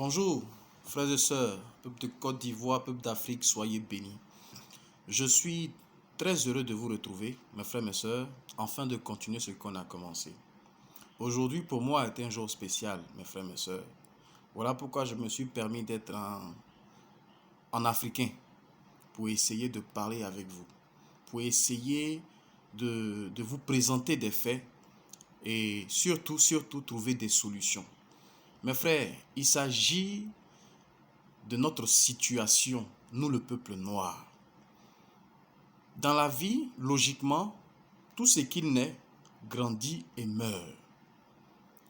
Bonjour, frères et sœurs, peuple de Côte d'Ivoire, peuple d'Afrique, soyez bénis. Je suis très heureux de vous retrouver, mes frères et mes sœurs, afin de continuer ce qu'on a commencé. Aujourd'hui, pour moi, est un jour spécial, mes frères et mes sœurs. Voilà pourquoi je me suis permis d'être en africain, pour essayer de parler avec vous, pour essayer de vous présenter des faits et surtout trouver des solutions. Mes frères, il s'agit de notre situation, nous le peuple noir. Dans la vie, logiquement, tout ce qui naît, grandit et meurt.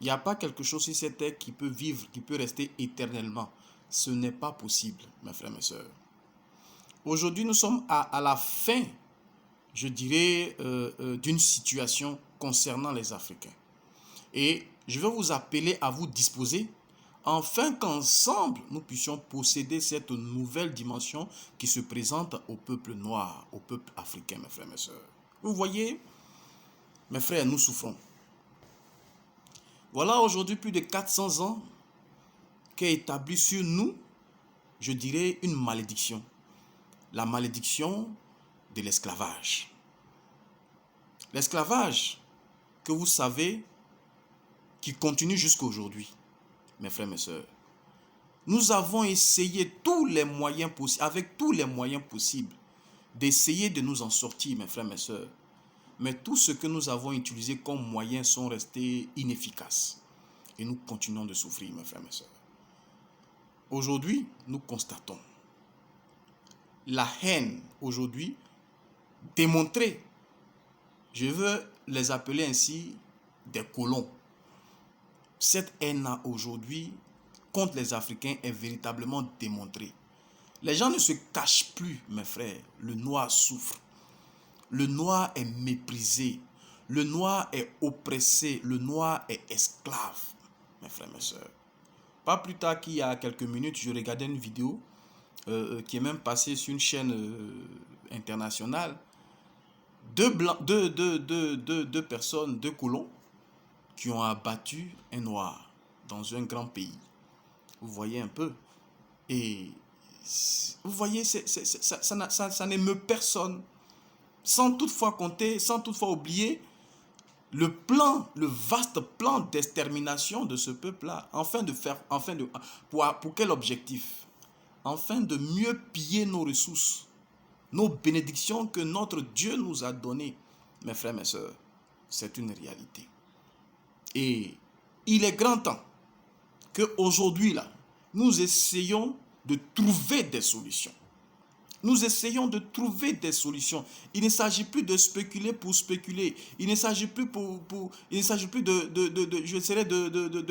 Il n'y a pas quelque chose sur cette terre qui peut vivre, qui peut rester éternellement. Ce n'est pas possible, mes frères, mes sœurs. Aujourd'hui, nous sommes à la fin, je dirais, d'une situation concernant les Africains. Et je vais vous appeler à vous disposer afin qu'ensemble, nous puissions posséder cette nouvelle dimension qui se présente au peuple noir, au peuple africain, mes frères, mes sœurs. Vous voyez, mes frères, nous souffrons. Voilà aujourd'hui plus de 400 ans qu'est établie sur nous, je dirais, une malédiction. La malédiction de l'esclavage. L'esclavage que vous savez qui continue jusqu'à aujourd'hui, mes frères, mes sœurs. Nous avons essayé tous les moyens possibles, avec tous les moyens possibles, d'essayer de nous en sortir, mes frères, mes sœurs. Mais tout ce que nous avons utilisé comme moyens sont restés inefficaces. Et nous continuons de souffrir, mes frères, mes sœurs. Aujourd'hui, nous constatons la haine, aujourd'hui, démontrée. Je veux les appeler ainsi des colons. Cette haine-là aujourd'hui contre les Africains est véritablement démontrée. Les gens ne se cachent plus, mes frères. Le noir souffre. Le noir est méprisé. Le noir est oppressé. Le noir est esclave, mes frères, mes sœurs. Pas plus tard qu'il y a quelques minutes, je regardais une vidéo qui est même passée sur une chaîne internationale. Deux personnes, deux colons, qui ont abattu un noir dans un grand pays. Vous voyez un peu. Et vous voyez, ça n'émeut personne. Sans toutefois compter, sans toutefois oublier le vaste plan d'extermination de ce peuple-là. Pour quel objectif? Afin de mieux piller nos ressources, nos bénédictions que notre Dieu nous a données. Mes frères, mes sœurs, c'est une réalité. Et il est grand temps qu'aujourd'hui, là, nous essayons de trouver des solutions. Nous essayons de trouver des solutions. Il ne s'agit plus de spéculer pour spéculer. Il ne s'agit plus de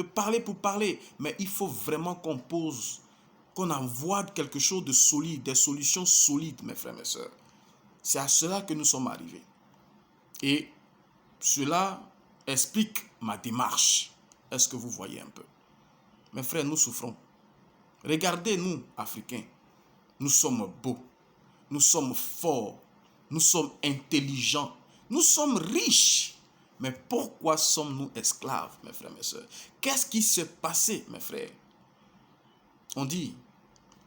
parler pour parler. Mais il faut vraiment qu'on envoie quelque chose de solide, des solutions solides, mes frères, mes sœurs. C'est à cela que nous sommes arrivés. Et cela explique ma démarche. Est-ce que vous voyez un peu? Mes frères, nous souffrons. Regardez, nous, Africains. Nous sommes beaux. Nous sommes forts. Nous sommes intelligents. Nous sommes riches. Mais pourquoi sommes-nous esclaves, mes frères, mes sœurs? Qu'est-ce qui s'est passé, mes frères? On dit,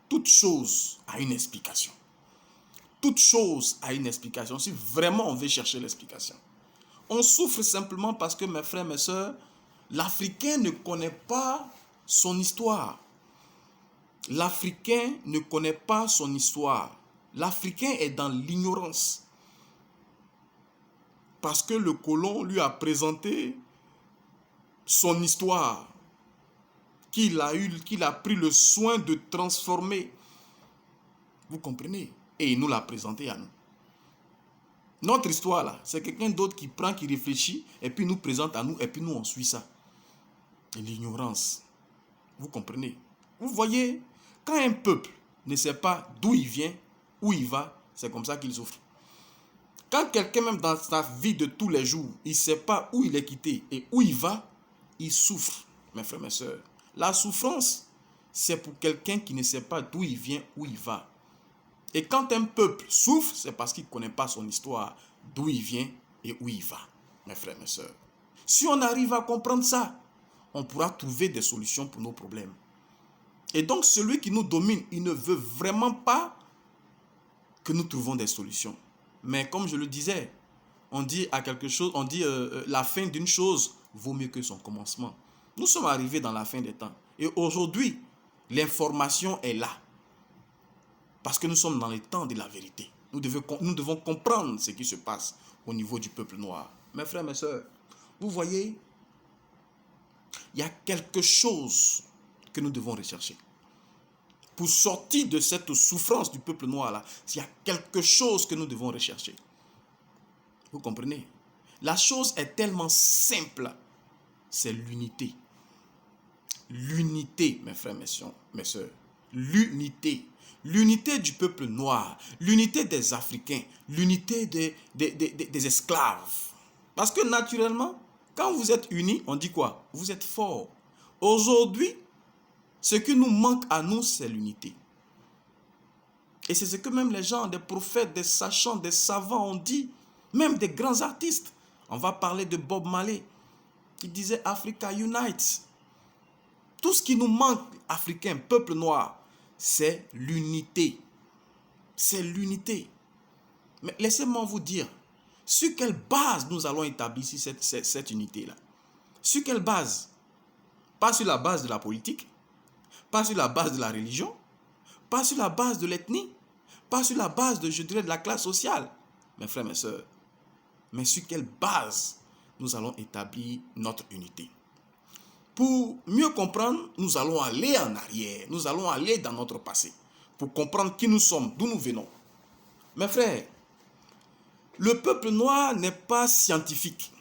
toute chose a une explication. Toute chose a une explication. Si vraiment on veut chercher l'explication. On souffre simplement parce que, mes frères, mes sœurs, l'Africain ne connaît pas son histoire. L'Africain ne connaît pas son histoire. L'Africain est dans l'ignorance. Parce que le colon lui a présenté son histoire qu'il a pris le soin de transformer. Vous comprenez? Et il nous l'a présenté à nous. Notre histoire là, c'est quelqu'un d'autre qui prend, qui réfléchit, et puis nous présente à nous, et puis nous on suit ça. Et l'ignorance. Vous comprenez? Vous voyez, quand un peuple ne sait pas d'où il vient, où il va, c'est comme ça qu'il souffre. Quand quelqu'un, même dans sa vie de tous les jours, il ne sait pas où il est quitté et où il va, il souffre, mes frères, mes sœurs. La souffrance, c'est pour quelqu'un qui ne sait pas d'où il vient, où il va. Et quand un peuple souffre, c'est parce qu'il ne connaît pas son histoire, d'où il vient et où il va, mes frères, mes sœurs. Si on arrive à comprendre ça, on pourra trouver des solutions pour nos problèmes. Et donc, celui qui nous domine, il ne veut vraiment pas que nous trouvons des solutions. Mais comme je le disais, on dit à quelque chose, on dit la fin d'une chose vaut mieux que son commencement. Nous sommes arrivés dans la fin des temps. Et aujourd'hui, l'information est là. Parce que nous sommes dans les temps de la vérité. Nous devons comprendre ce qui se passe au niveau du peuple noir. Mes frères, mes sœurs, vous voyez, il y a quelque chose que nous devons rechercher. Pour sortir de cette souffrance du peuple noir-là, il y a quelque chose que nous devons rechercher. Vous comprenez? La chose est tellement simple. C'est l'unité. L'unité, mes frères, mes sœurs. L'unité. L'unité du peuple noir. L'unité des Africains. L'unité des esclaves. Parce que naturellement, quand vous êtes unis, on dit quoi? Vous êtes forts. Aujourd'hui, ce qui nous manque à nous, c'est l'unité. Et c'est ce que même les gens, des prophètes, des sachants, des savants ont dit. Même des grands artistes. On va parler de Bob Marley, qui disait Africa Unite. Tout ce qui nous manque, Africains, peuple noir, c'est l'unité. C'est l'unité. Mais laissez-moi vous dire, sur quelle base nous allons établir cette unité-là? Sur quelle base? Pas sur la base de la politique, pas sur la base de la religion, pas sur la base de l'ethnie, pas sur la base de, je dirais, de la classe sociale. Mes frères, mes sœurs, mais sur quelle base nous allons établir notre unité? Pour mieux comprendre, nous allons aller en arrière, nous allons aller dans notre passé, pour comprendre qui nous sommes, d'où nous venons. Mes frères, le peuple noir n'est pas scientifique.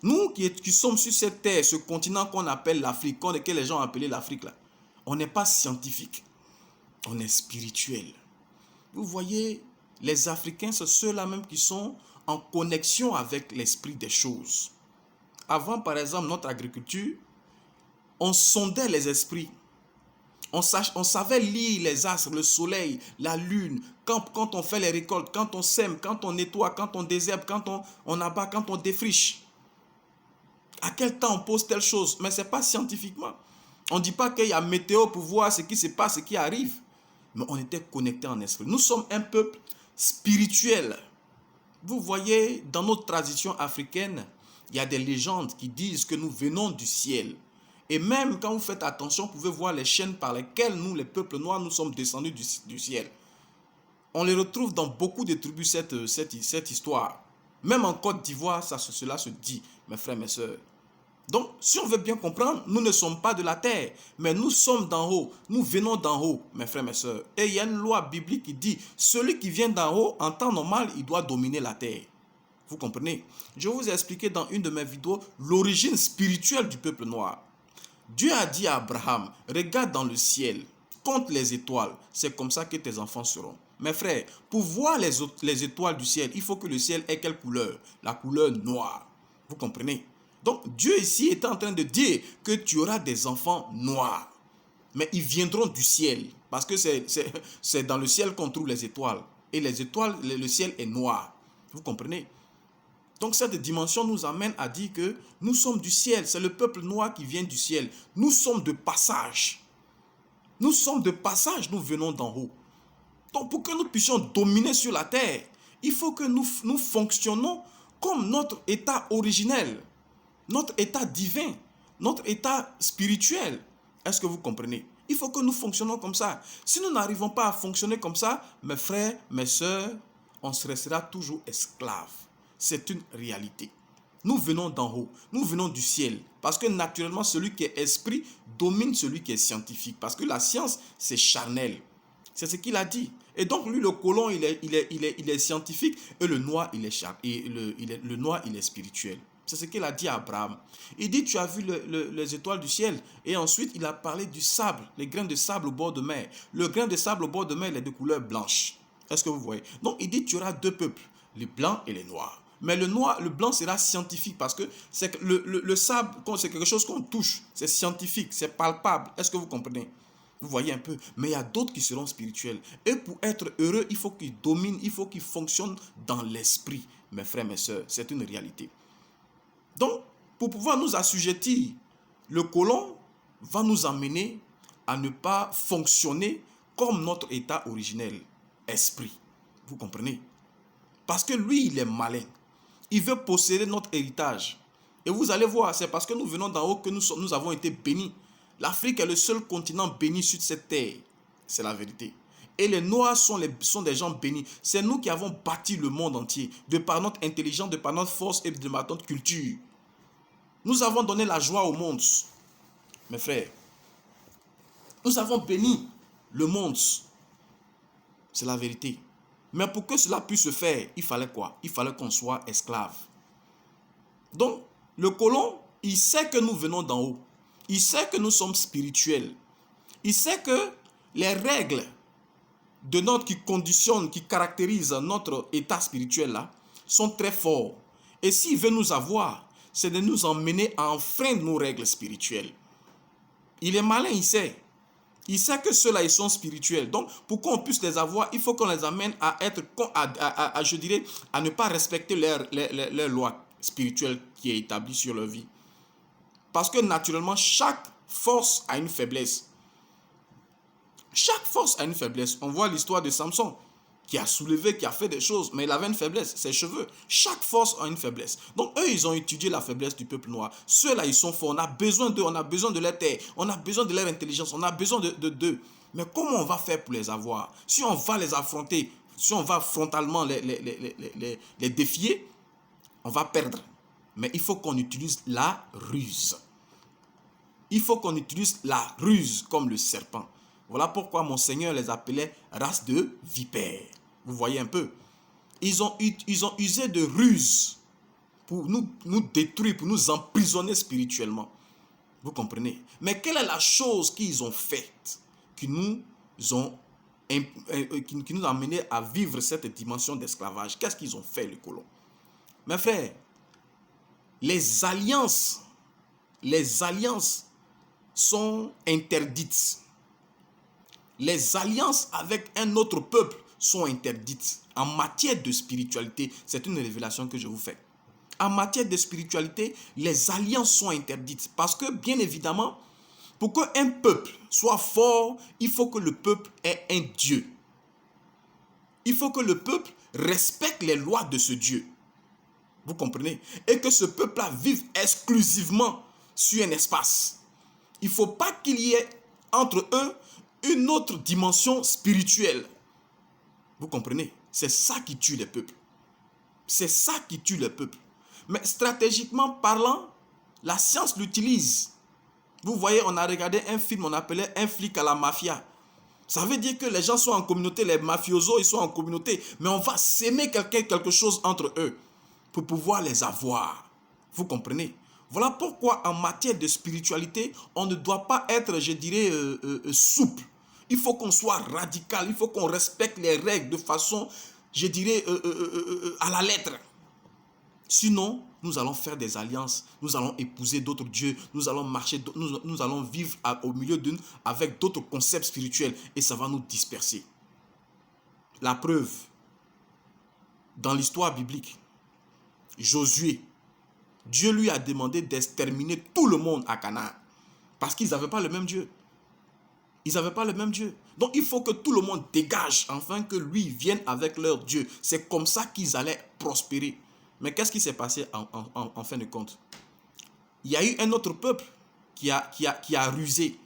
Nous qui sommes sur cette terre, ce continent qu'on appelle l'Afrique, que les gens ont appelé l'Afrique, là, on n'est pas scientifique, on est spirituel. Vous voyez, les Africains, c'est ceux-là même qui sont en connexion avec l'esprit des choses. Avant, par exemple, notre agriculture, on sondait les esprits. On savait lire les astres, le soleil, la lune, quand on fait les récoltes, quand on sème, quand on nettoie, quand on désherbe, quand on abat, quand on défriche. À quel temps on pose telle chose? Mais ce n'est pas scientifiquement. On ne dit pas qu'il y a météo pour voir ce qui se passe, ce qui arrive. Mais on était connectés en esprit. Nous sommes un peuple spirituel. Vous voyez, dans notre tradition africaine, il y a des légendes qui disent que nous venons du ciel. Et même quand vous faites attention, vous pouvez voir les chaînes par lesquelles nous, les peuples noirs, nous sommes descendus du ciel. On les retrouve dans beaucoup de tribus, cette histoire. Même en Côte d'Ivoire, cela se dit, mes frères, mes sœurs. Donc, si on veut bien comprendre, nous ne sommes pas de la terre, mais nous sommes d'en haut. Nous venons d'en haut, mes frères, mes sœurs. Et il y a une loi biblique qui dit, celui qui vient d'en haut, en temps normal, il doit dominer la terre. Vous comprenez? Je vous ai expliqué dans une de mes vidéos l'origine spirituelle du peuple noir. Dieu a dit à Abraham, regarde dans le ciel, compte les étoiles, c'est comme ça que tes enfants seront. Mes frères, pour voir les étoiles du ciel, il faut que le ciel ait quelle couleur? La couleur noire. Vous comprenez? Donc Dieu ici est en train de dire que tu auras des enfants noirs. Mais ils viendront du ciel. Parce que c'est dans le ciel qu'on trouve les étoiles. Et les étoiles, le ciel est noir. Vous comprenez? Donc cette dimension nous amène à dire que nous sommes du ciel. C'est le peuple noir qui vient du ciel. Nous sommes de passage. Nous sommes de passage, nous venons d'en haut. Donc pour que nous puissions dominer sur la terre, il faut que nous fonctionnons comme notre état originel, notre état divin, notre état spirituel. Est-ce que vous comprenez? Il faut que nous fonctionnons comme ça. Si nous n'arrivons pas à fonctionner comme ça, mes frères, mes sœurs, on restera toujours esclaves. C'est une réalité. Nous venons d'en haut, nous venons du ciel. Parce que naturellement, celui qui est esprit domine celui qui est scientifique. Parce que la science, c'est charnel. C'est ce qu'il a dit. Et donc, lui, le colon, il est scientifique. Et le noir, il est spirituel. C'est ce qu'il a dit à Abraham. Il dit, tu as vu les étoiles du ciel. Et ensuite, il a parlé du sable, les grains de sable au bord de mer. Le grain de sable au bord de mer, il est de couleur blanche. Est-ce que vous voyez? Donc, il dit, tu auras deux peuples, les blancs et les noirs. Mais le blanc sera scientifique parce que le sable, c'est quelque chose qu'on touche. C'est scientifique, c'est palpable. Est-ce que vous comprenez? Vous voyez un peu. Mais il y a d'autres qui seront spirituels. Et pour être heureux, il faut qu'ils dominent, il faut qu'ils fonctionnent dans l'esprit. Mes frères, mes sœurs, c'est une réalité. Donc, pour pouvoir nous assujettir, le colon va nous emmener à ne pas fonctionner comme notre état originel, esprit. Vous comprenez? Parce que lui, il est malin. Il veut posséder notre héritage. Et vous allez voir, c'est parce que nous venons d'en haut que nous avons été bénis. L'Afrique est le seul continent béni sur cette terre. C'est la vérité. Et les Noirs sont des gens bénis. C'est nous qui avons bâti le monde entier, de par notre intelligence, de par notre force et de par notre culture. Nous avons donné la joie au monde. Mes frères, nous avons béni le monde. C'est la vérité. Mais pour que cela puisse se faire, il fallait quoi? Il fallait qu'on soit esclave. Donc, le colon, il sait que nous venons d'en haut. Il sait que nous sommes spirituels. Il sait que les règles de notre qui conditionnent, qui caractérisent notre état spirituel là, sont très forts. Et s'il veut nous avoir, c'est de nous emmener à enfreindre nos règles spirituelles. Il est malin, il sait. Il sait que ceux-là, ils sont spirituels. Donc, pour qu'on puisse les avoir, il faut qu'on les amène à être, je dirais, à ne pas respecter leur loi spirituelle qui est établie sur leur vie. Parce que naturellement, chaque force a une faiblesse. Chaque force a une faiblesse. On voit l'histoire de Samson, qui a soulevé, qui a fait des choses, mais il avait une faiblesse, ses cheveux. Chaque force a une faiblesse. Donc eux, ils ont étudié la faiblesse du peuple noir. Ceux-là, ils sont forts. On a besoin d'eux, on a besoin de leur terre, on a besoin de leur intelligence, on a besoin d'eux. Mais comment on va faire pour les avoir? Si on va les affronter, si on va frontalement les défier, on va perdre. Mais il faut qu'on utilise la ruse. Il faut qu'on utilise la ruse comme le serpent. Voilà pourquoi mon Seigneur les appelait race de vipères. Vous voyez un peu. Ils ont usé de ruse pour nous détruire, pour nous emprisonner spirituellement. Vous comprenez? Mais quelle est la chose qu'ils ont faite qui nous a amené à vivre cette dimension d'esclavage? Qu'est-ce qu'ils ont fait, les colons? Mes frères, les alliances sont interdites. Les alliances avec un autre peuple sont interdites. En matière de spiritualité, c'est une révélation que je vous fais. En matière de spiritualité, les alliances sont interdites. Parce que, bien évidemment, pour qu'un peuple soit fort, il faut que le peuple ait un Dieu. Il faut que le peuple respecte les lois de ce Dieu. Vous comprenez? Et que ce peuple-là vive exclusivement sur un espace. Il ne faut pas qu'il y ait entre eux une autre dimension spirituelle. Vous comprenez? C'est ça qui tue les peuples. C'est ça qui tue les peuples. Mais stratégiquement parlant, la science l'utilise. Vous voyez, on a regardé un film, on appelait Un flic à la mafia. Ça veut dire que les gens sont en communauté, les mafiosos, ils sont en communauté. Mais on va s'aimer quelque chose entre eux pour pouvoir les avoir. Vous comprenez? Voilà pourquoi en matière de spiritualité, on ne doit pas être, je dirais, souple. Il faut qu'on soit radical, il faut qu'on respecte les règles de façon, je dirais, à la lettre. Sinon, nous allons faire des alliances, nous allons épouser d'autres dieux, nous allons marcher, nous allons vivre au milieu d'une avec d'autres concepts spirituels et ça va nous disperser. La preuve, dans l'histoire biblique, Josué, Dieu lui a demandé d'exterminer tout le monde à Canaan parce qu'ils n'avaient pas le même Dieu. Ils n'avaient pas le même Dieu. Donc il faut que tout le monde dégage afin que lui vienne avec leur Dieu. C'est comme ça qu'ils allaient prospérer. Mais qu'est-ce qui s'est passé en fin de compte? Il y a eu un autre peuple qui a rusé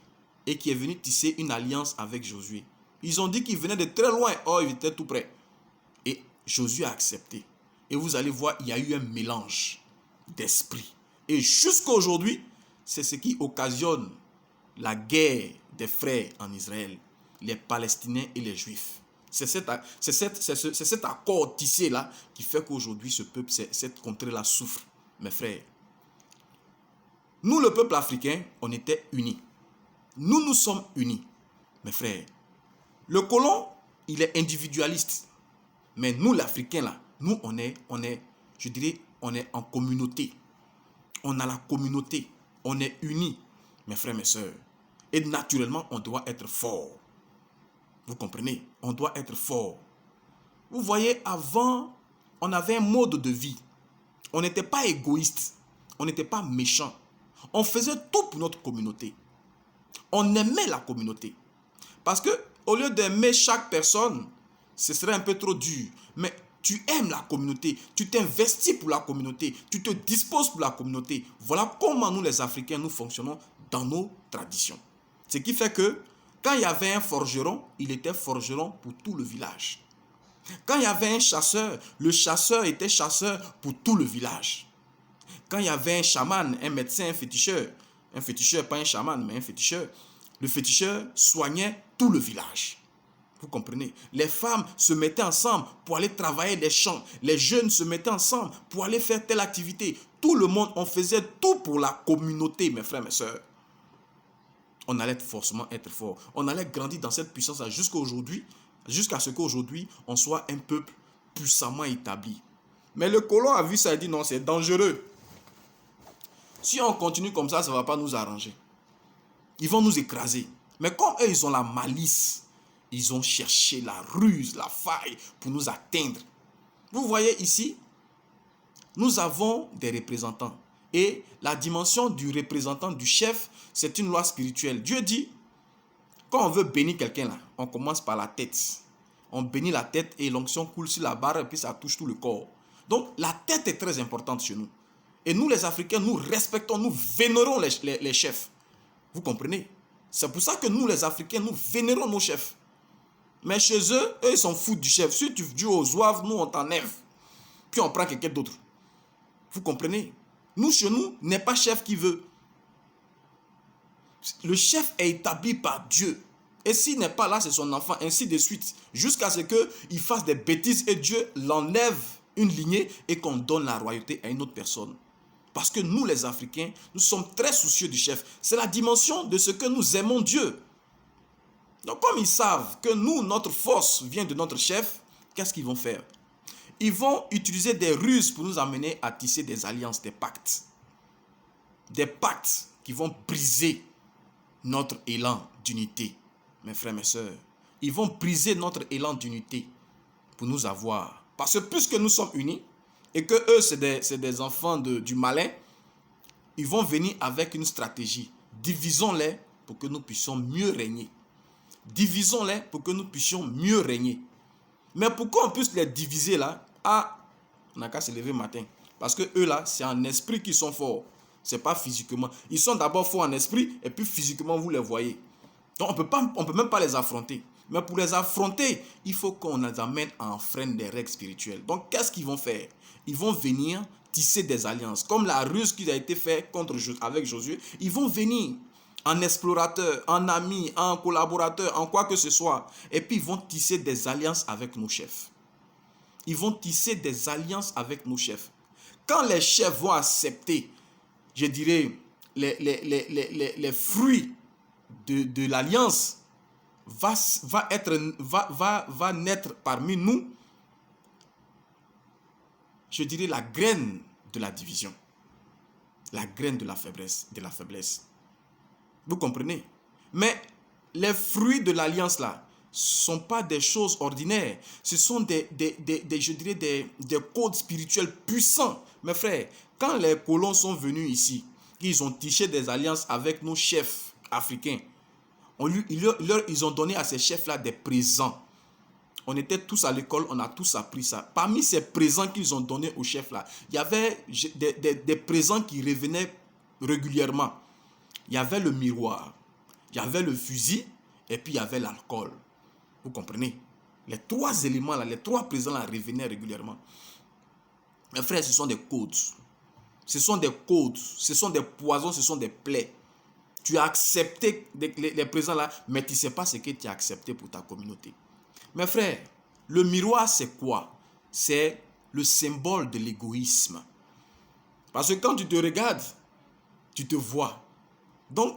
et qui est venu tisser une alliance avec Josué. Ils ont dit qu'ils venaient de très loin. Oh, ils étaient tout près. Et Josué a accepté. Et vous allez voir, il y a eu un mélange d'esprit. Et jusqu'à aujourd'hui, c'est ce qui occasionne la guerre des frères en Israël, les Palestiniens et les Juifs. C'est cet accord tissé là qui fait qu'aujourd'hui ce peuple, cette contrée-là souffre. Mes frères, nous le peuple africain, on était unis. Nous sommes unis. Mes frères, le colon, il est individualiste. Mais nous l'Africain là, nous on est, je dirais, on est en communauté. On a la communauté. On est unis, mes frères, mes sœurs. Et naturellement, on doit être fort. Vous comprenez? On doit être fort. Vous voyez, avant, on avait un mode de vie. On n'était pas égoïste. On n'était pas méchant. On faisait tout pour notre communauté. On aimait la communauté. Parce que au lieu d'aimer chaque personne, ce serait un peu trop dur. Mais tu aimes la communauté, tu t'investis pour la communauté, tu te disposes pour la communauté. Voilà comment nous les Africains, nous fonctionnons dans nos traditions. Ce qui fait que quand il y avait un forgeron, il était forgeron pour tout le village. Quand il y avait un chasseur, le chasseur était chasseur pour tout le village. Quand il y avait un chaman, un médecin, un féticheur, pas un chaman, mais un féticheur, le féticheur soignait tout le village. Vous comprenez? Les femmes se mettaient ensemble pour aller travailler les champs. Les jeunes se mettaient ensemble pour aller faire telle activité. Tout le monde, on faisait tout pour la communauté, mes frères, mes sœurs. On allait forcément être fort. On allait grandir dans cette puissance-là jusqu'à ce qu'aujourd'hui, on soit un peuple puissamment établi. Mais le colon a vu ça et dit non, c'est dangereux. Si on continue comme ça ne va pas nous arranger. Ils vont nous écraser. Mais comme eux, ils ont la malice, ils ont cherché la ruse, la faille pour nous atteindre. Vous voyez ici, nous avons des représentants. Et la dimension du représentant, du chef, c'est une loi spirituelle. Dieu dit, quand on veut bénir quelqu'un là, on commence par la tête. On bénit la tête et l'onction coule sur la barre et puis ça touche tout le corps. Donc la tête est très importante chez nous. Et nous les Africains, nous respectons, nous vénérons les chefs. Vous comprenez? C'est pour ça que nous les Africains, nous vénérons nos chefs. Mais chez eux, ils s'en foutent du chef. Si tu dis aux zouaves, nous on t'enlève. Puis on prend quelqu'un d'autre. Vous comprenez? Nous, chez nous, n'est pas chef qui veut. Le chef est établi par Dieu. Et s'il n'est pas là, c'est son enfant, ainsi de suite. Jusqu'à ce qu'il fasse des bêtises et Dieu l'enlève une lignée et qu'on donne la royauté à une autre personne. Parce que nous, les Africains, nous sommes très soucieux du chef. C'est la dimension de ce que nous aimons Dieu. Donc, comme ils savent que nous, notre force vient de notre chef, qu'est-ce qu'ils vont faire? Ils vont utiliser des ruses pour nous amener à tisser des alliances, des pactes. Des pactes qui vont briser notre élan d'unité. Mes frères, mes sœurs, ils vont briser notre élan d'unité pour nous avoir. Parce que puisque nous sommes unis, et que eux, c'est des enfants du malin, ils vont venir avec une stratégie. Divisons-les pour que nous puissions mieux régner. Divisons-les pour que nous puissions mieux régner. Mais pourquoi on puisse les diviser là? On n'a qu'à se lever le matin. Parce que eux là, c'est en esprit qu'ils sont forts. Ce n'est pas physiquement. Ils sont d'abord forts en esprit et puis physiquement, vous les voyez. Donc on peut même pas les affronter. Mais pour les affronter, il faut qu'on les amène à enfreindre des règles spirituelles. Donc qu'est-ce qu'ils vont faire? Ils vont venir tisser des alliances. Comme la ruse qui a été faite avec Josué, ils vont venir en explorateur, en ami, en collaborateur, en quoi que ce soit. Et puis ils vont tisser des alliances avec nos chefs. Ils vont tisser des alliances avec nos chefs. Quand les chefs vont accepter, je dirais, les fruits de l'alliance, va naître parmi nous, je dirais, la graine de la division. La graine de la faiblesse. Vous comprenez? Mais les fruits de l'alliance là ne sont pas des choses ordinaires. Ce sont des codes spirituels puissants. Mes frères, quand les colons sont venus ici, ils ont tissé des alliances avec nos chefs africains. Ils ont donné à ces chefs-là des présents. On était tous à l'école, on a tous appris ça. Parmi ces présents qu'ils ont donnés aux chefs-là, il y avait des présents qui revenaient régulièrement. Il y avait le miroir, il y avait le fusil et puis il y avait l'alcool. Vous comprenez? Les trois éléments-là, les trois présents-là revenaient régulièrement. Mes frères, ce sont des codes. Ce sont des codes, ce sont des poisons, ce sont des plaies. Tu as accepté les présents-là, mais tu ne sais pas ce que tu as accepté pour ta communauté. Mes frères, le miroir, c'est quoi? C'est le symbole de l'égoïsme. Parce que quand tu te regardes, tu te vois. Donc,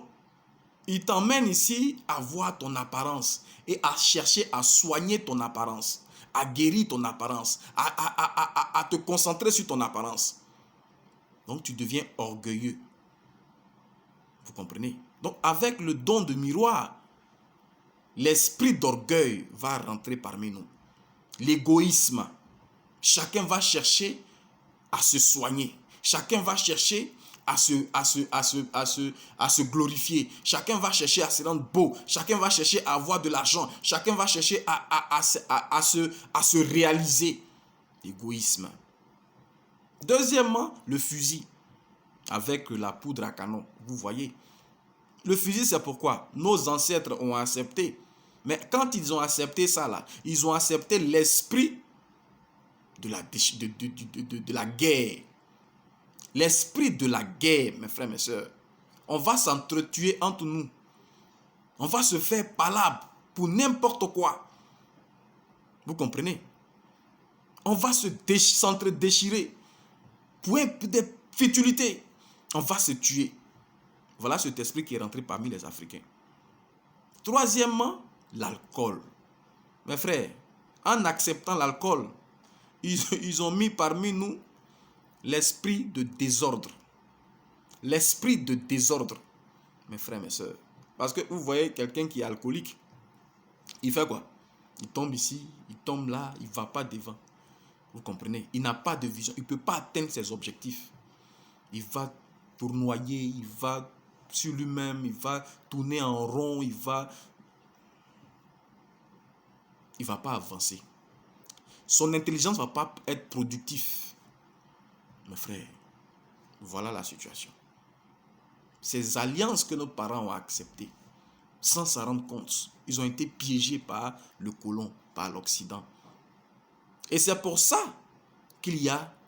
il t'emmène ici à voir ton apparence et à chercher à soigner ton apparence, à guérir ton apparence, à te concentrer sur ton apparence. Donc, tu deviens orgueilleux. Vous comprenez? Donc, avec le don de miroir, l'esprit d'orgueil va rentrer parmi nous. L'égoïsme. Chacun va chercher à se soigner. Chacun va chercher à se glorifier. Chacun va chercher à se rendre beau. Chacun va chercher à avoir de l'argent. Chacun va chercher à se réaliser. L'égoïsme. Deuxièmement, le fusil avec la poudre à canon. Vous voyez. Le fusil, c'est pourquoi nos ancêtres ont accepté. Mais quand ils ont accepté ça, là, ils ont accepté l'esprit de la guerre. L'esprit de la guerre, mes frères, mes soeurs. On va s'entretuer entre nous. On va se faire palabre pour n'importe quoi. Vous comprenez? On va s'entre-déchirer pour des futilités. On va se tuer. Voilà cet esprit qui est rentré parmi les Africains. Troisièmement, l'alcool. Mes frères, en acceptant l'alcool, ils ont mis parmi nous l'esprit de désordre. L'esprit de désordre, mes frères, mes soeurs. Parce que vous voyez quelqu'un qui est alcoolique, il fait quoi? Il tombe ici, il tombe là, il ne va pas devant. Vous comprenez? Il n'a pas de vision, il ne peut pas atteindre ses objectifs. Il va tournoyer, il va sur lui-même, il va tourner en rond, il va pas avancer. Son intelligence ne va pas être productive. Mes frères, voilà la situation. Ces alliances que nos parents ont acceptées, sans s'en rendre compte, ils ont été piégés par le colon, par l'Occident. Et c'est pour ça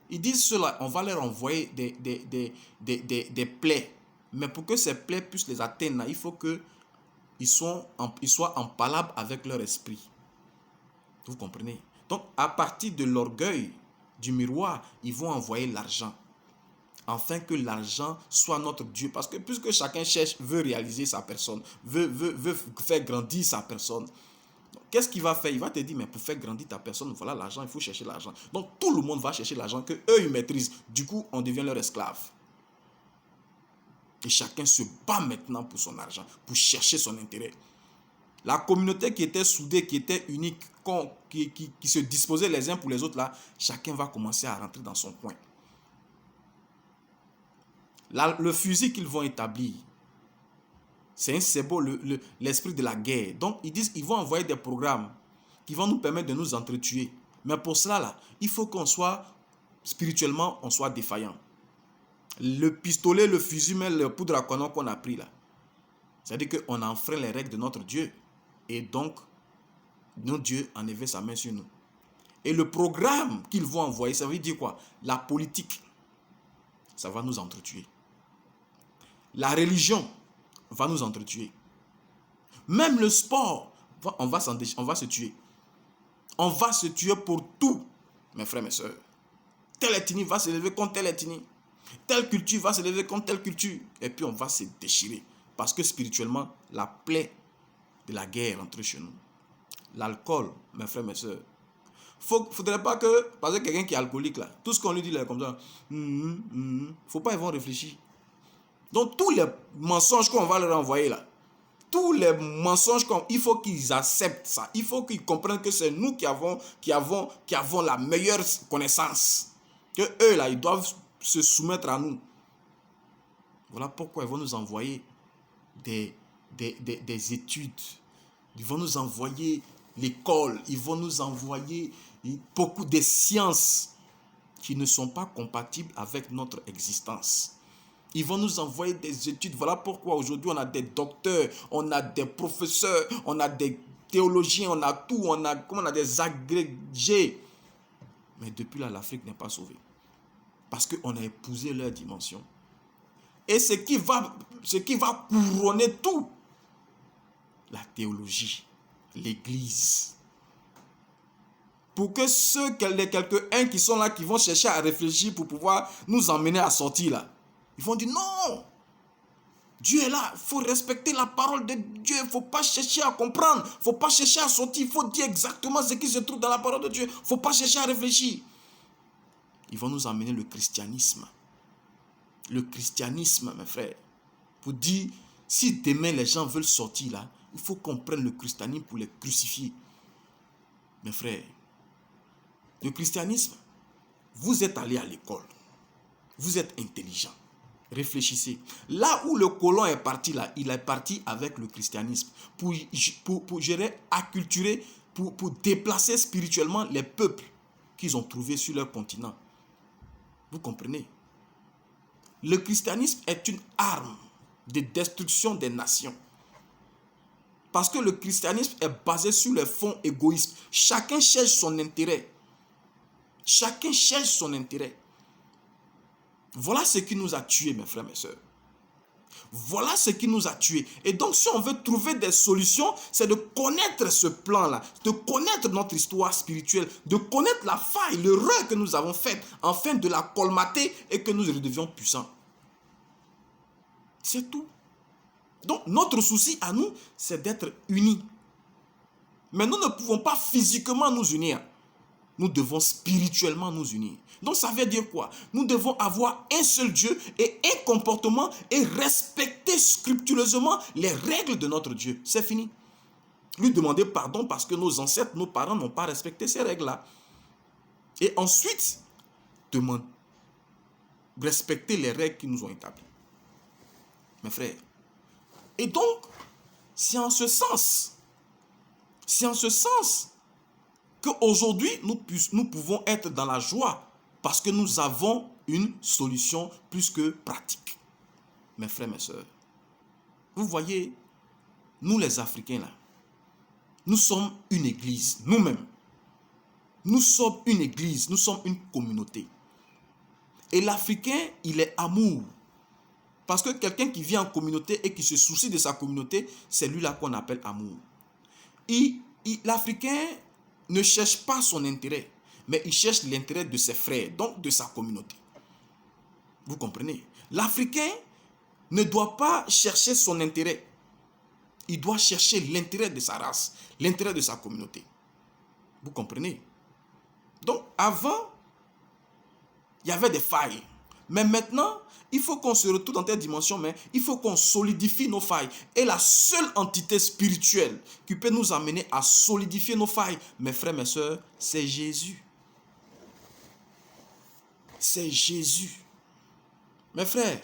ils disent cela, on va leur envoyer des plaies. Mais pour que ces plaies puissent les atteindre, il faut qu'ils soient en palabre avec leur esprit. Vous comprenez? Donc, à partir de l'orgueil du miroir, ils vont envoyer l'argent. Afin que l'argent soit notre Dieu. Parce que puisque chacun veut réaliser sa personne, veut faire grandir sa personne, qu'est-ce qu'il va faire? Il va te dire, mais pour faire grandir ta personne, voilà l'argent, il faut chercher l'argent. Donc tout le monde va chercher l'argent que eux ils maîtrisent. Du coup, on devient leur esclave. Et chacun se bat maintenant pour son argent, pour chercher son intérêt. La communauté qui était soudée, qui était unique, qui se disposait les uns pour les autres, là, chacun va commencer à rentrer dans son coin. Le fusil qu'ils vont établir, c'est beau, l'esprit de la guerre. Donc, ils disent qu'ils vont envoyer des programmes qui vont nous permettre de nous entretuer. Mais pour cela, là, il faut qu'on soit, spirituellement, on soit défaillant. Le pistolet, le fusil, même le poudre à canon qu'on a pris là, c'est-à-dire qu'on a enfreint les règles de notre Dieu. Et donc, notre Dieu enlève sa main sur nous. Et le programme qu'ils vont envoyer, ça veut dire quoi? La politique, ça va nous entretuer. La religion va nous entretuer. Même le sport, on va se tuer. On va se tuer pour tout, mes frères, mes soeurs. Telle ethnie va se lever contre telle ethnie. Telle culture va se lever contre telle culture. Et puis on va se déchirer. Parce que spirituellement, la plaie de la guerre entre chez nous. L'alcool, mes frères, mes soeurs. Faudrait pas que, parce que quelqu'un qui est alcoolique là, tout ce qu'on lui dit là comme ça, faut pas, ils vont réfléchir. Donc tous les mensonges qu'on va leur envoyer là, tous les mensonges, il faut qu'ils acceptent ça. Il faut qu'ils comprennent que c'est nous qui avons la meilleure connaissance. Que eux là, ils doivent se soumettre à nous. Voilà pourquoi ils vont nous envoyer des études. Ils vont nous envoyer l'école. Ils vont nous envoyer beaucoup de sciences qui ne sont pas compatibles avec notre existence. Ils vont nous envoyer des études. Voilà pourquoi aujourd'hui on a des docteurs, on a des professeurs, on a des théologiens, on a tout, on a des agrégés. Mais depuis là, l'Afrique n'est pas sauvée. Parce qu'on a épousé leur dimension. Et ce qui va couronner tout, la théologie, l'Église. Pour que quelques-uns qui sont là, qui vont chercher à réfléchir pour pouvoir nous emmener à sortir là, ils vont dire non, Dieu est là, il faut respecter la parole de Dieu, il ne faut pas chercher à comprendre, il ne faut pas chercher à sortir, il faut dire exactement ce qui se trouve dans la parole de Dieu, il ne faut pas chercher à réfléchir. Ils vont nous emmener le christianisme. Le christianisme, mes frères, pour dire, si demain les gens veulent sortir là, il faut qu'on prenne le christianisme pour les crucifier. Mes frères, le christianisme, vous êtes allé à l'école, vous êtes intelligent. Réfléchissez. Là où le colon est parti, là, il est parti avec le christianisme pour gérer, acculturer, pour déplacer spirituellement les peuples qu'ils ont trouvés sur leur continent. Vous comprenez? Le christianisme est une arme de destruction des nations. Parce que le christianisme est basé sur les fonds égoïstes. Chacun cherche son intérêt. Chacun cherche son intérêt. Voilà ce qui nous a tués, mes frères, mes sœurs. Voilà ce qui nous a tués. Et donc, si on veut trouver des solutions, c'est de connaître ce plan-là, de connaître notre histoire spirituelle, de connaître la faille, l'erreur que nous avons faite, afin de la colmater et que nous redevions puissants. C'est tout. Donc, notre souci à nous, c'est d'être unis. Mais nous ne pouvons pas physiquement nous unir. Nous devons spirituellement nous unir. Donc ça veut dire quoi? Nous devons avoir un seul Dieu et un comportement et respecter scrupuleusement les règles de notre Dieu. C'est fini. Lui demander pardon parce que nos ancêtres, nos parents n'ont pas respecté ces règles-là. Et ensuite, respecter les règles qui nous ont établies. Mes frères. Et donc, c'est en ce sens qu'aujourd'hui, nous pouvons être dans la joie parce que nous avons une solution plus que pratique. Mes frères, mes sœurs, vous voyez, nous les Africains là, nous sommes une église, nous-mêmes. Nous sommes une église, nous sommes une communauté. Et l'Africain, il est amour. Parce que quelqu'un qui vit en communauté et qui se soucie de sa communauté, c'est lui là qu'on appelle amour. L'Africain ne cherche pas son intérêt, mais il cherche l'intérêt de ses frères, donc de sa communauté. Vous comprenez? L'Africain ne doit pas chercher son intérêt. Il doit chercher l'intérêt de sa race, l'intérêt de sa communauté. Vous comprenez? Donc, avant, il y avait des failles. Mais maintenant, il faut qu'on se retrouve dans cette dimension, mais il faut qu'on solidifie nos failles. Et la seule entité spirituelle qui peut nous amener à solidifier nos failles, mes frères, mes sœurs, c'est Jésus. C'est Jésus. Mes frères,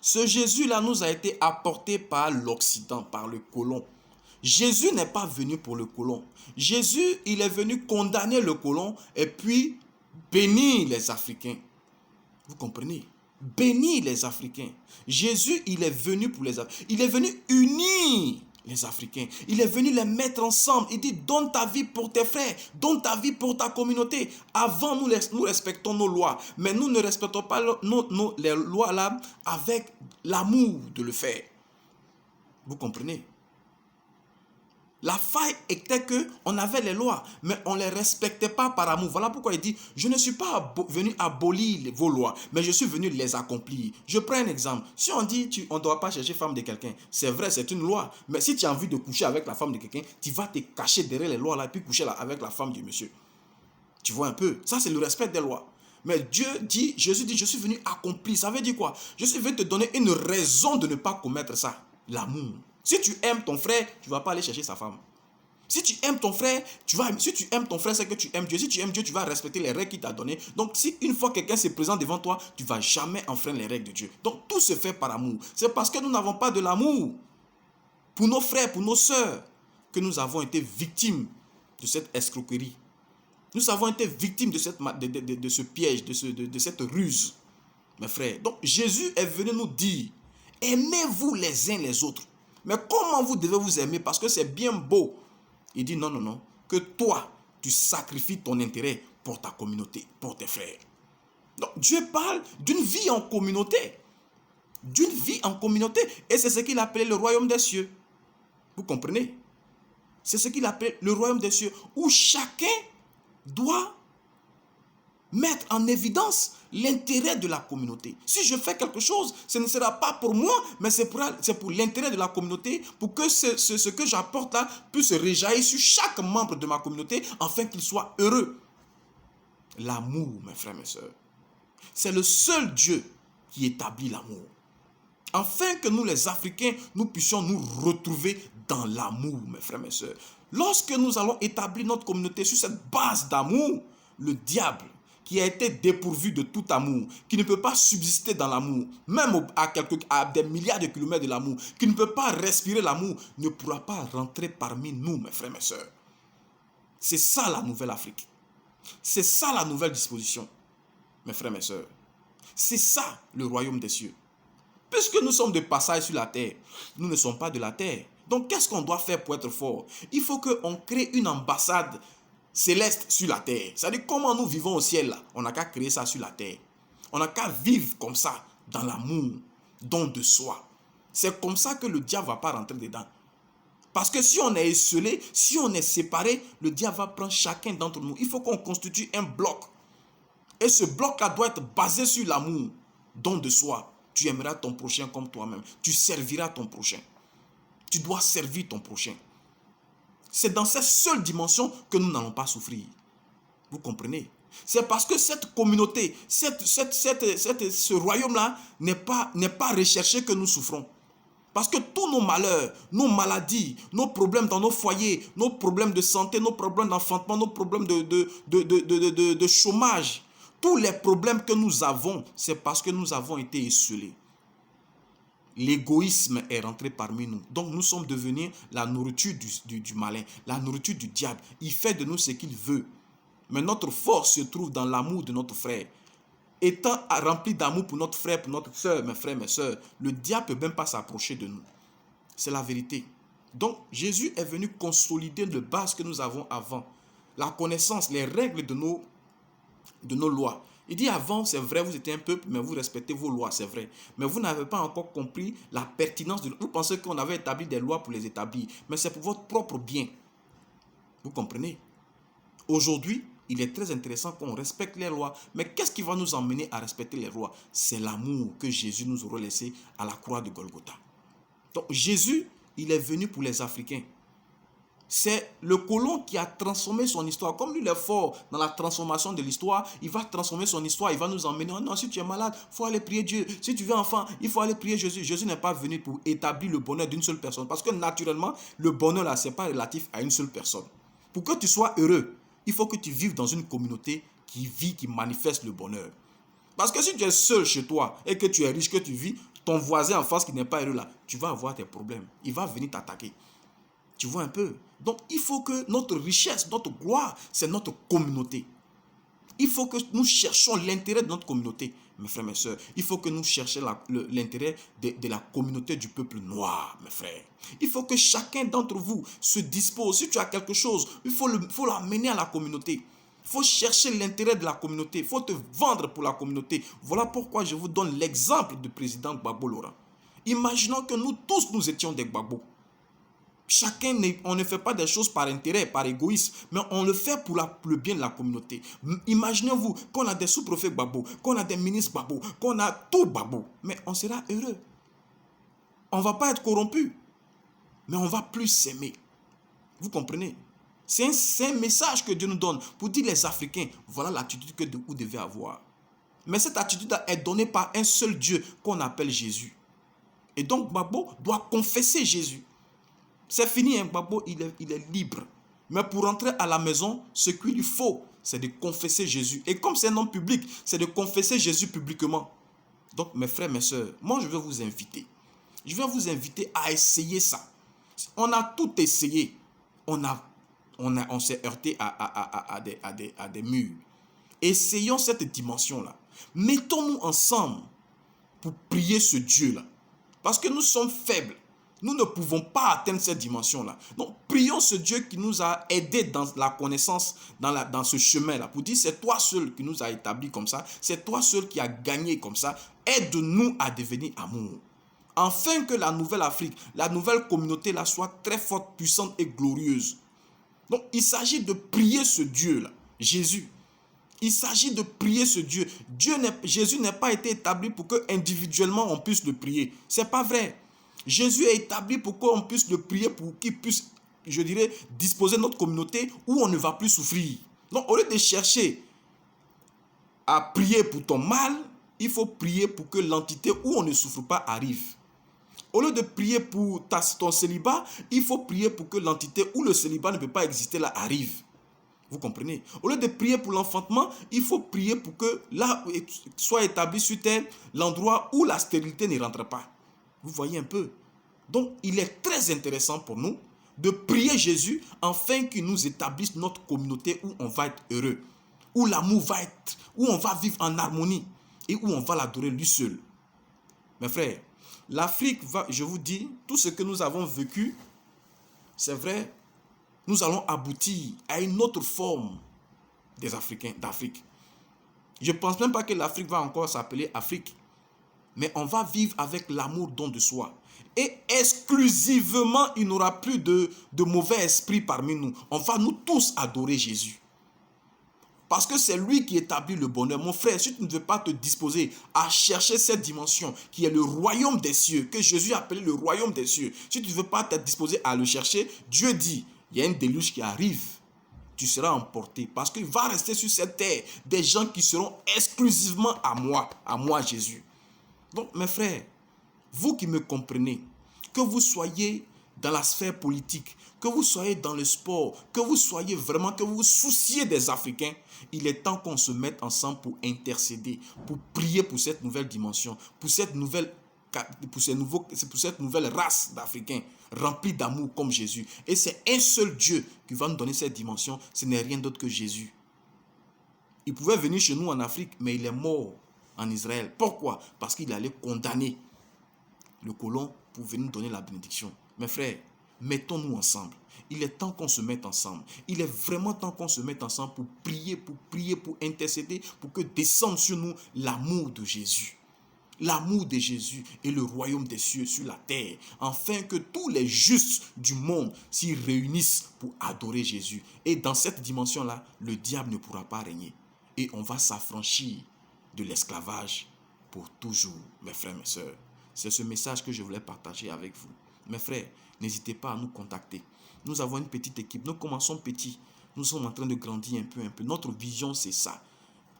ce Jésus-là nous a été apporté par l'Occident, par le colon. Jésus n'est pas venu pour le colon. Jésus, il est venu condamner le colon et puis bénir les Africains. Vous comprenez? Bénir les Africains. Jésus, il est venu pour les Africains. Il est venu unir les Africains. Il est venu les mettre ensemble. Il dit, donne ta vie pour tes frères. Donne ta vie pour ta communauté. Avant, nous respectons nos lois. Mais nous ne respectons pas les lois là avec l'amour de le faire. Vous comprenez? La faille était qu'on avait les lois, mais on ne les respectait pas par amour. Voilà pourquoi il dit, je ne suis pas venu abolir vos lois, mais je suis venu les accomplir. Je prends un exemple. Si on dit, on ne doit pas chercher femme de quelqu'un, c'est vrai, c'est une loi. Mais si tu as envie de coucher avec la femme de quelqu'un, tu vas te cacher derrière les lois là, et puis coucher là avec la femme du monsieur. Tu vois un peu? Ça, c'est le respect des lois. Mais Jésus dit, je suis venu accomplir. Ça veut dire quoi? Je suis venu te donner une raison de ne pas commettre ça. L'amour. Si tu aimes ton frère, tu ne vas pas aller chercher sa femme. Si tu aimes ton frère, c'est que tu aimes Dieu. Si tu aimes Dieu, tu vas respecter les règles qu'il t'a données. Donc, si une fois quelqu'un se présente devant toi, tu ne vas jamais enfreindre les règles de Dieu. Donc, tout se fait par amour. C'est parce que nous n'avons pas de l'amour pour nos frères, pour nos sœurs, que nous avons été victimes de cette escroquerie. Nous avons été victimes de ce piège, de cette ruse, mes frères. Donc, Jésus est venu nous dire, aimez-vous les uns les autres. Mais comment vous devez vous aimer? Parce que c'est bien beau. Il dit non, que toi, tu sacrifies ton intérêt pour ta communauté, pour tes frères. Donc Dieu parle d'une vie en communauté. D'une vie en communauté. Et c'est ce qu'il appelait le royaume des cieux. Vous comprenez? C'est ce qu'il appelle le royaume des cieux. Où chacun doit mettre en évidence l'intérêt de la communauté. Si je fais quelque chose, ce ne sera pas pour moi, mais c'est pour l'intérêt de la communauté, pour que ce que j'apporte là puisse réjaillir sur chaque membre de ma communauté, afin qu'il soit heureux. L'amour, mes frères, mes sœurs, c'est le seul Dieu qui établit l'amour. Afin que nous, les Africains, nous puissions nous retrouver dans l'amour, mes frères, mes sœurs. Lorsque nous allons établir notre communauté sur cette base d'amour, le diable qui a été dépourvu de tout amour, qui ne peut pas subsister dans l'amour, même à des milliards de kilomètres de l'amour, qui ne peut pas respirer l'amour, ne pourra pas rentrer parmi nous, mes frères, mes sœurs. C'est ça la nouvelle Afrique. C'est ça la nouvelle disposition, mes frères, mes sœurs. C'est ça le royaume des cieux. Puisque nous sommes de passage sur la terre, nous ne sommes pas de la terre. Donc qu'est-ce qu'on doit faire pour être fort? Il faut qu'on crée une ambassade céleste sur la terre. C'est-à-dire comment nous vivons au ciel là. On n'a qu'à créer ça sur la terre. On n'a qu'à vivre comme ça, dans l'amour, don de soi. C'est comme ça que le diable ne va pas rentrer dedans. Parce que si on est esselé, si on est séparé, le diable va prendre chacun d'entre nous. Il faut qu'on constitue un bloc. Et ce bloc-là doit être basé sur l'amour, don de soi. Tu aimeras ton prochain comme toi-même. Tu serviras ton prochain. Tu dois servir ton prochain. C'est dans cette seule dimension que nous n'allons pas souffrir. Vous comprenez? C'est parce que cette communauté, ce royaume-là n'est pas recherché que nous souffrons. Parce que tous nos malheurs, nos maladies, nos problèmes dans nos foyers, nos problèmes de santé, nos problèmes d'enfantement, nos problèmes de chômage, tous les problèmes que nous avons, c'est parce que nous avons été esselés. L'égoïsme est rentré parmi nous. Donc nous sommes devenus la nourriture du malin, la nourriture du diable. Il fait de nous ce qu'il veut. Mais notre force se trouve dans l'amour de notre frère. Étant rempli d'amour pour notre frère, pour notre soeur, mes frères, mes soeurs, le diable ne peut même pas s'approcher de nous. C'est la vérité. Donc Jésus est venu consolider le base que nous avons avant. La connaissance, les règles de nos lois. Il dit avant, c'est vrai, vous étiez un peuple, mais vous respectez vos lois, c'est vrai. Mais vous n'avez pas encore compris la pertinence de... Vous pensez qu'on avait établi des lois pour les établir, mais c'est pour votre propre bien. Vous comprenez? Aujourd'hui, il est très intéressant qu'on respecte les lois. Mais qu'est-ce qui va nous emmener à respecter les lois? C'est l'amour que Jésus nous aura laissé à la croix de Golgotha. Donc Jésus, il est venu pour les Africains. C'est le colon qui a transformé son histoire. Comme lui, il est fort dans la transformation de l'histoire, il va transformer son histoire, il va nous emmener. Oh non, si tu es malade, il faut aller prier Dieu. Si tu veux enfant, il faut aller prier Jésus. Jésus n'est pas venu pour établir le bonheur d'une seule personne. Parce que naturellement, le bonheur là, ce n'est pas relatif à une seule personne. Pour que tu sois heureux, il faut que tu vives dans une communauté qui vit, qui manifeste le bonheur. Parce que si tu es seul chez toi et que tu es riche, que tu vis, ton voisin en face qui n'est pas heureux là, tu vas avoir tes problèmes. Il va venir t'attaquer. Tu vois un peu? Donc, il faut que notre richesse, notre gloire, c'est notre communauté. Il faut que nous cherchions l'intérêt de notre communauté, mes frères, mes soeurs. Il faut que nous cherchions l'intérêt de la communauté du peuple noir, mes frères. Il faut que chacun d'entre vous se dispose. Si tu as quelque chose, il faut l'amener à la communauté. Il faut chercher l'intérêt de la communauté. Il faut te vendre pour la communauté. Voilà pourquoi je vous donne l'exemple du président Gbagbo Laurent. Imaginons que nous tous, nous étions des Gbagbo. Chacun, on ne fait pas des choses par intérêt, par égoïsme, mais on le fait pour le bien de la communauté. Imaginez-vous qu'on a des sous-préfets Gbagbo, qu'on a des ministres Gbagbo, qu'on a tout Gbagbo, mais on sera heureux. On ne va pas être corrompu, mais on va plus s'aimer. Vous comprenez? C'est un message que Dieu nous donne pour dire les Africains, voilà l'attitude que vous devez avoir. Mais cette attitude est donnée par un seul Dieu qu'on appelle Jésus. Et donc Gbagbo doit confesser Jésus. C'est fini, hein, Gbagbo, il est libre. Mais pour rentrer à la maison, ce qu'il lui faut, c'est de confesser Jésus. Et comme c'est un homme public, c'est de confesser Jésus publiquement. Donc, mes frères, mes soeurs, moi, je vais vous inviter. Je vais vous inviter à essayer ça. On a tout essayé. On s'est heurté à des murs. Essayons cette dimension-là. Mettons-nous ensemble pour prier ce Dieu-là. Parce que nous sommes faibles. Nous ne pouvons pas atteindre cette dimension-là. Donc, prions ce Dieu qui nous a aidés dans la connaissance, dans ce chemin-là. Pour dire, c'est toi seul qui nous a établis comme ça. C'est toi seul qui a gagné comme ça. Aide-nous à devenir amour. Afin que la nouvelle Afrique, la nouvelle communauté-là soit très forte, puissante et glorieuse. Donc, il s'agit de prier ce Dieu-là, Jésus. Il s'agit de prier ce Dieu. Jésus n'a pas été établi pour que individuellement on puisse le prier. Ce n'est pas vrai. Jésus est établi pour qu'on puisse le prier, pour qu'il puisse, je dirais, disposer notre communauté où on ne va plus souffrir. Donc, au lieu de chercher à prier pour ton mal, il faut prier pour que l'entité où on ne souffre pas arrive. Au lieu de prier pour ton célibat, il faut prier pour que l'entité où le célibat ne peut pas exister là arrive. Vous comprenez? Au lieu de prier pour l'enfantement, il faut prier pour que là soit établi sur terre l'endroit où la stérilité ne rentre pas. Vous voyez un peu? Donc, il est très intéressant pour nous de prier Jésus afin qu'il nous établisse notre communauté où on va être heureux, où l'amour va être, où on va vivre en harmonie et où on va l'adorer lui seul. Mes frères, l'Afrique va, je vous dis, tout ce que nous avons vécu, c'est vrai, nous allons aboutir à une autre forme des Africains, d'Afrique. Je ne pense même pas que l'Afrique va encore s'appeler Afrique. Mais on va vivre avec l'amour don de soi. Et exclusivement, il n'y aura plus de mauvais esprits parmi nous. On va nous tous adorer Jésus. Parce que c'est lui qui établit le bonheur. Mon frère, si tu ne veux pas te disposer à chercher cette dimension qui est le royaume des cieux, que Jésus a appelé le royaume des cieux, si tu ne veux pas te disposer à le chercher, Dieu dit, il y a une déluge qui arrive. Tu seras emporté parce qu'il va rester sur cette terre des gens qui seront exclusivement à moi Jésus. Donc mes frères, vous qui me comprenez, que vous soyez dans la sphère politique, que vous soyez dans le sport, que vous soyez vraiment, que vous vous souciez des Africains, il est temps qu'on se mette ensemble pour intercéder, pour prier pour cette nouvelle dimension, pour cette nouvelle race d'Africains remplis d'amour comme Jésus. Et c'est un seul Dieu qui va nous donner cette dimension, ce n'est rien d'autre que Jésus. Il pouvait venir chez nous en Afrique, mais il est mort en Israël. Pourquoi? Parce qu'il allait condamner le colon pour venir donner la bénédiction. Mes frères, mettons-nous ensemble. Il est temps qu'on se mette ensemble. Il est vraiment temps qu'on se mette ensemble pour prier, pour intercéder, pour que descende sur nous l'amour de Jésus. L'amour de Jésus et le royaume des cieux sur la terre, afin que tous les justes du monde s'y réunissent pour adorer Jésus. Et dans cette dimension-là, le diable ne pourra pas régner. Et on va s'affranchir de l'esclavage pour toujours, mes frères, mes sœurs. C'est ce message que je voulais partager avec vous. Mes frères, n'hésitez pas à nous contacter. Nous avons une petite équipe. Nous commençons petit. Nous sommes en train de grandir un peu. Notre vision, c'est ça.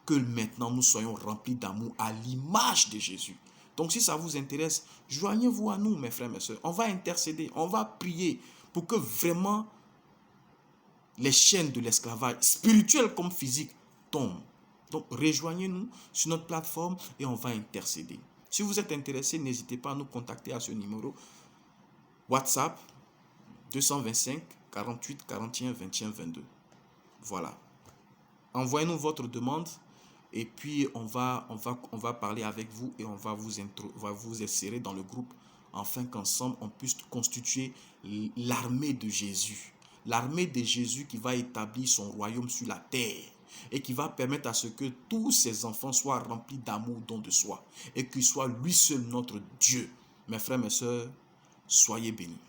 Que maintenant, nous soyons remplis d'amour à l'image de Jésus. Donc, si ça vous intéresse, joignez-vous à nous, mes frères, mes sœurs. On va intercéder, on va prier pour que vraiment les chaînes de l'esclavage, spirituel comme physique, tombent. Donc, rejoignez-nous sur notre plateforme et on va intercéder. Si vous êtes intéressé, n'hésitez pas à nous contacter à ce numéro WhatsApp 225 48 41 21 22. Voilà. Envoyez-nous votre demande et puis on va parler avec vous et on va vous insérer dans le groupe afin qu'ensemble on puisse constituer l'armée de Jésus. L'armée de Jésus qui va établir son royaume sur la terre et qui va permettre à ce que tous ses enfants soient remplis d'amour, don de soi et qu'il soit lui seul notre Dieu. Mes frères, mes sœurs, soyez bénis.